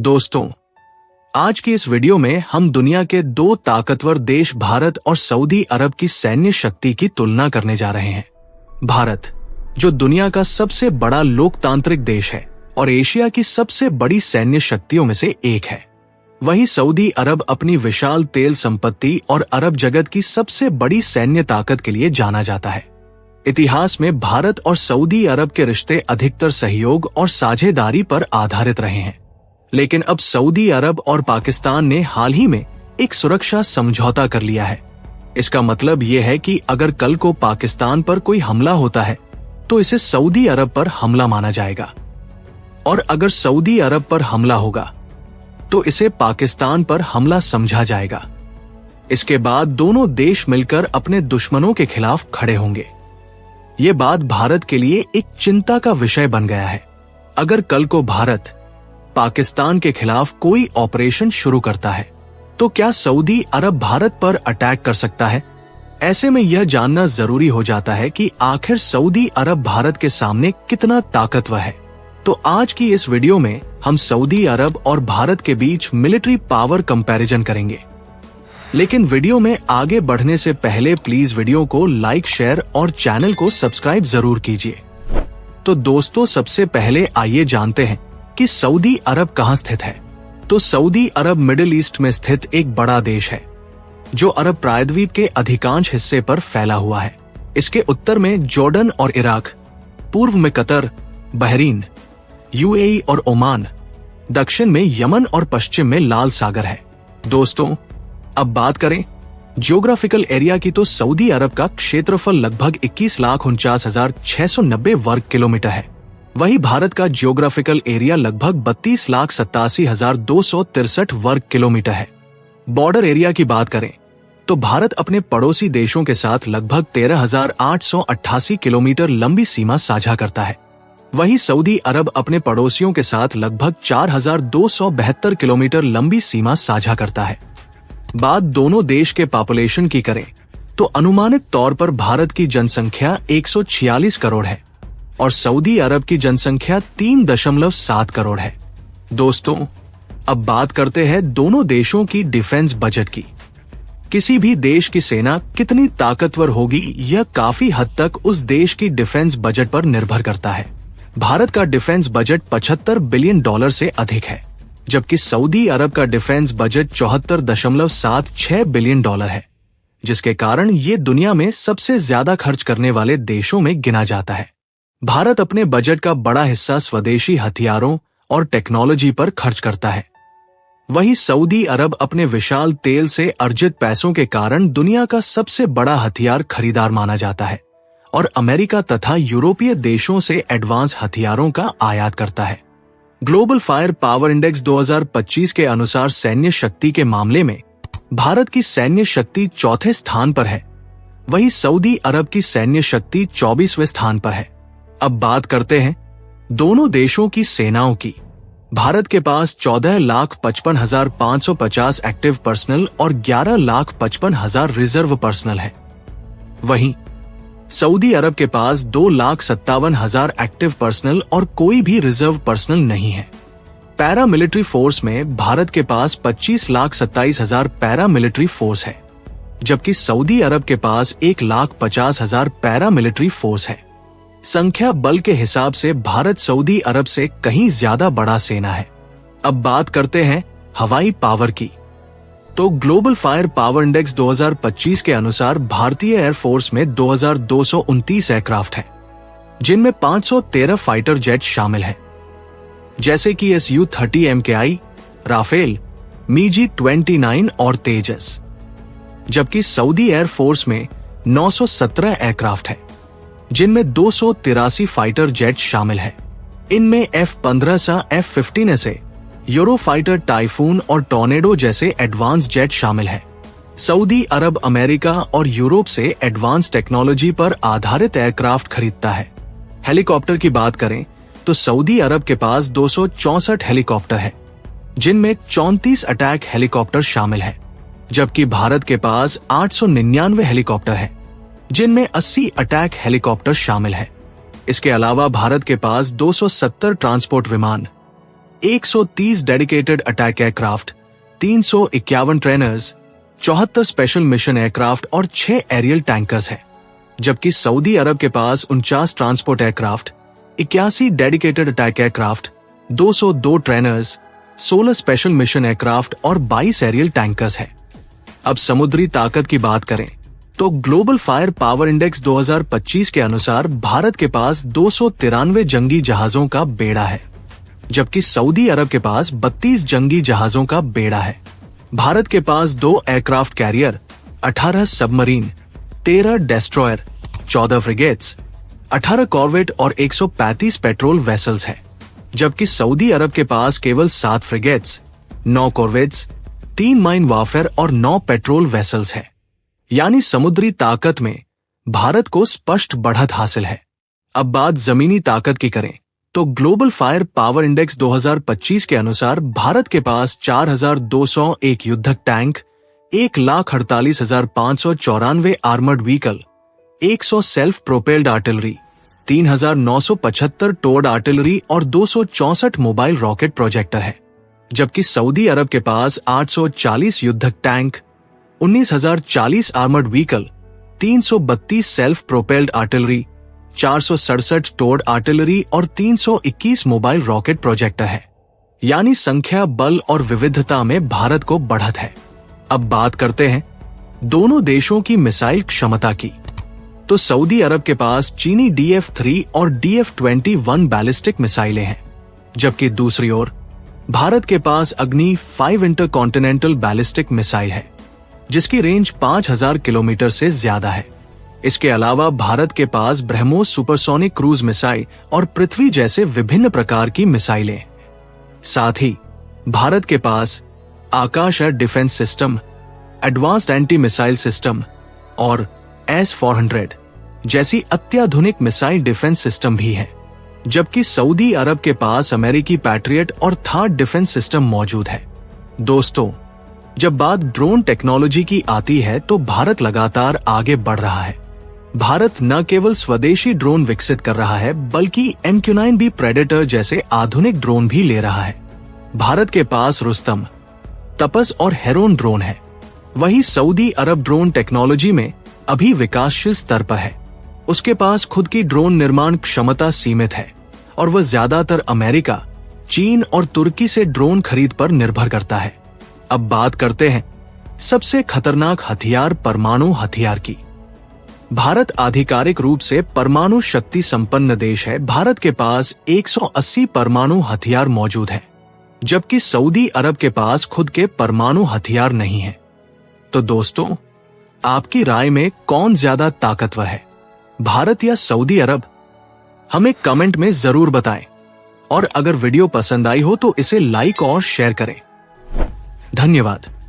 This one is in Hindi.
दोस्तों, आज की इस वीडियो में हम दुनिया के दो ताकतवर देश भारत और सऊदी अरब की सैन्य शक्ति की तुलना करने जा रहे हैं। भारत, जो दुनिया का सबसे बड़ा लोकतांत्रिक देश है और एशिया की सबसे बड़ी सैन्य शक्तियों में से एक है, वहीं सऊदी अरब अपनी विशाल तेल संपत्ति और अरब जगत की सबसे बड़ी सैन्य ताकत के लिए जाना जाता है। इतिहास में भारत और सऊदी अरब के रिश्ते अधिकतर सहयोग और साझेदारी पर आधारित रहे हैं, लेकिन अब सऊदी अरब और पाकिस्तान ने हाल ही में एक सुरक्षा समझौता कर लिया है। इसका मतलब यह है कि अगर कल को पाकिस्तान पर कोई हमला होता है तो इसे सऊदी अरब पर हमला माना जाएगा, और अगर सऊदी अरब पर हमला होगा तो इसे पाकिस्तान पर हमला समझा जाएगा। इसके बाद दोनों देश मिलकर अपने दुश्मनों के खिलाफ खड़े होंगे। ये बात भारत के लिए एक चिंता का विषय बन गया है। अगर कल को भारत पाकिस्तान के खिलाफ कोई ऑपरेशन शुरू करता है तो क्या सऊदी अरब भारत पर अटैक कर सकता है? ऐसे में यह जानना जरूरी हो जाता है कि आखिर सऊदी अरब भारत के सामने कितना ताकतवर है। तो आज की इस वीडियो में हम सऊदी अरब और भारत के बीच मिलिट्री पावर कंपैरिजन करेंगे। लेकिन वीडियो में आगे बढ़ने से पहले प्लीज वीडियो को लाइक, शेयर और चैनल को सब्सक्राइब जरूर कीजिए। तो दोस्तों, सबसे पहले आइए जानते हैं कि सऊदी अरब कहां स्थित है। तो सऊदी अरब मिडिल ईस्ट में स्थित एक बड़ा देश है जो अरब प्रायद्वीप के अधिकांश हिस्से पर फैला हुआ है। इसके उत्तर में जॉर्डन और इराक, पूर्व में कतर, बहरीन, यूएई और ओमान, दक्षिण में यमन और पश्चिम में लाल सागर है। दोस्तों, अब बात करें जियोग्राफिकल एरिया की, तो सऊदी अरब का क्षेत्रफल लगभग 21,49,690 वर्ग किलोमीटर है। वहीं भारत का जियोग्राफिकल एरिया लगभग 32,87,263 वर्ग किलोमीटर है। बॉर्डर एरिया की बात करें तो भारत अपने पड़ोसी देशों के साथ लगभग 13,888 किलोमीटर लंबी सीमा साझा करता है। वहीं सऊदी अरब अपने पड़ोसियों के साथ लगभग 4,272 किलोमीटर लंबी सीमा साझा करता है। बात दोनों देश के पॉपुलेशन की करें तो अनुमानित तौर पर भारत की जनसंख्या 146 करोड़ है और सऊदी अरब की जनसंख्या 3.7 करोड़ है। दोस्तों, अब बात करते हैं दोनों देशों की डिफेंस बजट की। किसी भी देश की सेना कितनी ताकतवर होगी, यह काफी हद तक उस देश की डिफेंस बजट पर निर्भर करता है। भारत का डिफेंस बजट $75 बिलियन से अधिक है, जबकि सऊदी अरब का डिफेंस बजट $74.76 बिलियन है, जिसके कारण ये दुनिया में सबसे ज्यादा खर्च करने वाले देशों में गिना जाता है। भारत अपने बजट का बड़ा हिस्सा स्वदेशी हथियारों और टेक्नोलॉजी पर खर्च करता है। वहीं सऊदी अरब अपने विशाल तेल से अर्जित पैसों के कारण दुनिया का सबसे बड़ा हथियार खरीदार माना जाता है और अमेरिका तथा यूरोपीय देशों से एडवांस हथियारों का आयात करता है। ग्लोबल फायर पावर इंडेक्स 2025 के अनुसार सैन्य शक्ति के मामले में भारत की सैन्य शक्ति चौथे स्थान पर है, वहीं सऊदी अरब की सैन्य शक्ति 24वें स्थान पर है। अब बात करते हैं दोनों देशों की सेनाओं की। भारत के पास 14,55,550 एक्टिव पर्सनल और 11,55,000 रिजर्व पर्सनल है। वहीं सऊदी अरब के पास 2,57,000 एक्टिव पर्सनल और कोई भी रिजर्व पर्सनल नहीं है। पैरामिलिट्री फोर्स में भारत के पास 25,27,000 पैरामिलिट्री फोर्स है, जबकि सऊदी अरब के पास 1,50,000 पैरामिलिट्री फोर्स है। संख्या बल के हिसाब से भारत सऊदी अरब से कहीं ज्यादा बड़ा सेना है। अब बात करते हैं हवाई पावर की। तो ग्लोबल फायर पावर इंडेक्स 2025 के अनुसार भारतीय एयरफोर्स में 2,229 एयरक्राफ्ट है, जिनमें 513 फाइटर जेट शामिल है, जैसे कि Su-30 MKI, राफेल, MiG-29 और तेजस। जबकि सऊदी एयरफोर्स में 917 एयरक्राफ्ट है, जिनमें 283 फाइटर जेट शामिल है। इनमें F-15 से F-15 से यूरोफाइटर, टाइफून और टॉर्नेडो जैसे एडवांस जेट शामिल है। सऊदी अरब अमेरिका और यूरोप से एडवांस टेक्नोलॉजी पर आधारित एयरक्राफ्ट खरीदता है। हेलीकॉप्टर की बात करें तो सऊदी अरब के पास 264 हेलीकॉप्टर है, जिनमें 34 अटैक हेलीकॉप्टर शामिल है, जबकि भारत के पास 899 हेलीकॉप्टर है, जिनमें 80 अटैक हेलीकॉप्टर शामिल है। इसके अलावा भारत के पास 270 ट्रांसपोर्ट विमान, 130 dedicated attack aircraft, 351 trainers, 74 special mission aircraft और 6 एरियल टैंकर्स हैं, जबकि सऊदी अरब के पास 49 transport aircraft, 81 dedicated attack aircraft, 202 trainers, 16 special mission aircraft और 22 एरियल टैंकर्स हैं। अब समुद्री ताकत की बात करें तो ग्लोबल फायर पावर इंडेक्स 2025 के अनुसार भारत के पास 293 जंगी जहाजों का बेड़ा है, जबकि सऊदी अरब के पास 32 जंगी जहाजों का बेड़ा है। भारत के पास 2 aircraft carrier, 18 submarine, 13 destroyer, 14 frigates, 18 corvette और 135 पेट्रोल वेसल्स हैं, जबकि सऊदी अरब के पास केवल 7 फ्रिगेट्स, 9 कॉर्वेट्स, 3 माइन वारफेयर और 9 पेट्रोल वेसल्स हैं। यानी समुद्री ताकत में भारत को स्पष्ट बढ़त हासिल है। अब बात जमीनी ताकत की करें तो ग्लोबल फायर पावर इंडेक्स 2025 के अनुसार भारत के पास 4201 युद्धक tank, 1,48,594 armoured vehicle, 100 self propelled artillery, 3,975 टोर्ड आर्टिलरी और 264 मोबाइल रॉकेट प्रोजेक्टर है, जबकि सऊदी अरब के पास 840 युद्धक tank, 19,040 armoured vehicle, 332 self propelled artillery, 467 टोर्ड आर्टिलरी और 321 मोबाइल रॉकेट प्रोजेक्टर है। यानी संख्या, बल और विविधता में भारत को बढ़त है। अब बात करते हैं दोनों देशों की मिसाइल क्षमता की। तो सऊदी अरब के पास चीनी DF-3 और DF-21 बैलिस्टिक मिसाइलें हैं, जबकि दूसरी ओर भारत के पास अग्नि 5 इंटरकॉन्टिनेंटल बैलिस्टिक मिसाइल है, जिसकी रेंज 5000 किलोमीटर से ज्यादा है। इसके अलावा भारत के पास ब्रह्मोस सुपरसोनिक क्रूज मिसाइल और पृथ्वी जैसे विभिन्न प्रकार की मिसाइलें। साथ ही भारत के पास Akash air defence system, advanced anti missile system और S-400 जैसी अत्याधुनिक मिसाइल डिफेंस सिस्टम भी है, जबकि सऊदी अरब के पास अमेरिकी पैट्रियट और थर्ड डिफेंस सिस्टम मौजूद है। दोस्तों, जब बात ड्रोन टेक्नोलॉजी की आती है तो भारत लगातार आगे बढ़ रहा है। भारत न केवल स्वदेशी ड्रोन विकसित कर रहा है, बल्कि MQ-9B प्रेडेटर जैसे आधुनिक ड्रोन भी ले रहा है। भारत के पास रुस्तम, तपस और हेरोन ड्रोन है। वहीं सऊदी अरब ड्रोन टेक्नोलॉजी में अभी विकासशील स्तर पर है। उसके पास खुद की ड्रोन निर्माण क्षमता सीमित है और वह ज्यादातर अमेरिका, चीन और तुर्की से ड्रोन खरीद पर निर्भर करता है। अब बात करते हैं सबसे खतरनाक हथियार परमाणु हथियार की। भारत आधिकारिक रूप से परमाणु शक्ति संपन्न देश है। भारत के पास 180 परमाणु हथियार मौजूद है, जबकि सऊदी अरब के पास खुद के परमाणु हथियार नहीं है। तो दोस्तों, आपकी राय में कौन ज्यादा ताकतवर है, भारत या सऊदी अरब? हमें कमेंट में जरूर बताएं और अगर वीडियो पसंद आई हो तो इसे लाइक और शेयर करें। धन्यवाद।